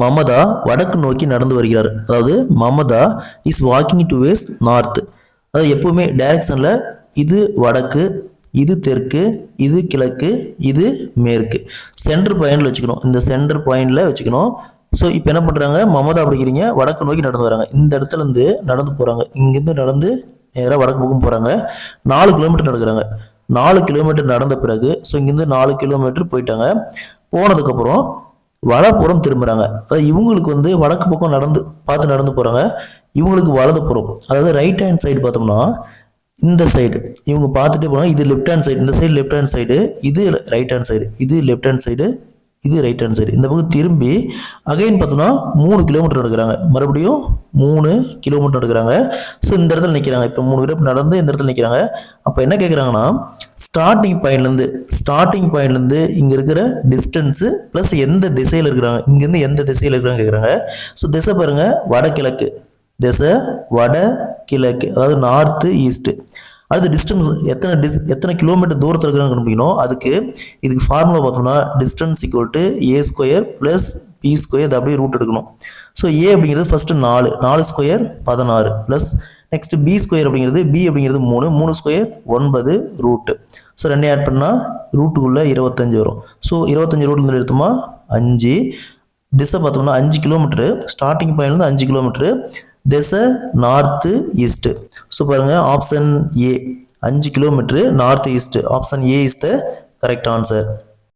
மமதா வடக்கு நோக்கி நடந்து வருகிறார். அதாவது Mamata is walking towards north. அதாவது எப்பவுமே டைரக்ஷன்ல இது வடக்கு, இது தெற்கு, இது கிழக்கு, இது மேற்கு. சென்டர் பாயிண்ட்ல வச்சுக்கணும். இந்த சென்டர் பாயிண்ட்ல வச்சுக்கணும். ஸோ இப்போ என்ன பண்ணுறாங்க, மமதா அப்படிங்கிறீங்க வடக்கு நோக்கி நடந்து வராங்க. இந்த இடத்துல இருந்து நடந்து போகிறாங்க. இங்கேருந்து நடந்து நேராக வடக்கு பக்கம் போகிறாங்க. 4 கிலோமீட்டர் நடக்கிறாங்க. 4 கிலோமீட்டர் நடந்த பிறகு ஸோ இங்கேருந்து 4 கிலோமீட்டர் போயிட்டாங்க. போனதுக்கப்புறம் வலப்புறம் திரும்புகிறாங்க. அதாவது இவங்களுக்கு வந்து வடக்கு பக்கம் நடந்து போகிறாங்க. இவங்களுக்கு வலது புறம், அதாவது ரைட் ஹேண்ட் சைடு பார்த்தோம்னா இந்த சைடு இவங்க பார்த்துட்டே போனால் இது லெஃப்ட் ஹேண்ட் சைடு, இந்த சைடு லெஃப்ட் ஹேண்ட் சைடு, இது ரைட் ஹேண்ட் சைடு, இது லெஃப்ட் ஹேண்ட் சைடு, இது ரைட் ஹேண்ட் சைடு. இந்த பக்கம் திரும்பி அகைன் பார்த்தோம்னா 3 கிலோமீட்டர் நடக்கிறாங்க. மறுபடியும் 3 கிலோமீட்டர் நடக்கிறாங்க. ஸோ இந்த இடத்துல நிற்கிறாங்க. இப்போ 3 கிலோமீட்டர் நடந்து இந்த இடத்துல நிற்கிறாங்க. அப்போ என்ன கேட்குறாங்கன்னா, ஸ்டார்டிங் பாயிண்ட்லேருந்து இங்கே இருக்கிற டிஸ்டன்ஸு ப்ளஸ் எந்த திசையில் இருக்கிறாங்க, இங்கேருந்து எந்த திசையில் இருக்கிறாங்க கேட்குறாங்க. ஸோ திசை பாருங்கள், வடகிழக்கு திசை, வட கிழக்கு, அதாவது நார்த்து ஈஸ்ட்டு. அடுத்து டிஸ்டன்ஸ் எத்தனை கிலோமீட்டர் தூரத்தில் இருக்கிறாங்க கண்டுபிடிக்கணும். இதுக்கு ஃபார்முலா பார்த்தோம்னா distance equal to A square plus B square, அப்படியே ரூட் எடுக்கணும். ஸோ ஏ அப்படிங்கிறது first 4 square 16 plus next B square அப்படிங்கிறது 3 ஸ்கொயர் 9 ரூட்டு. ஸோ ரெண்டையும் ஆட் பண்ணால் ரூட்டுக்குள்ளே 25 வரும். ஸோ 25 ரூட்லேருந்து எடுத்தோமா 5. திசை பார்த்தோம்னா 5 கிலோமீட்டரு, ஸ்டார்டிங் பாயிண்ட்லேருந்து 5 கிலோமீட்டரு, திசை நார்த்து ஈஸ்ட்டு. ஸோ பாருங்கள், option A 5 kilometre north east, option A is the correct answer.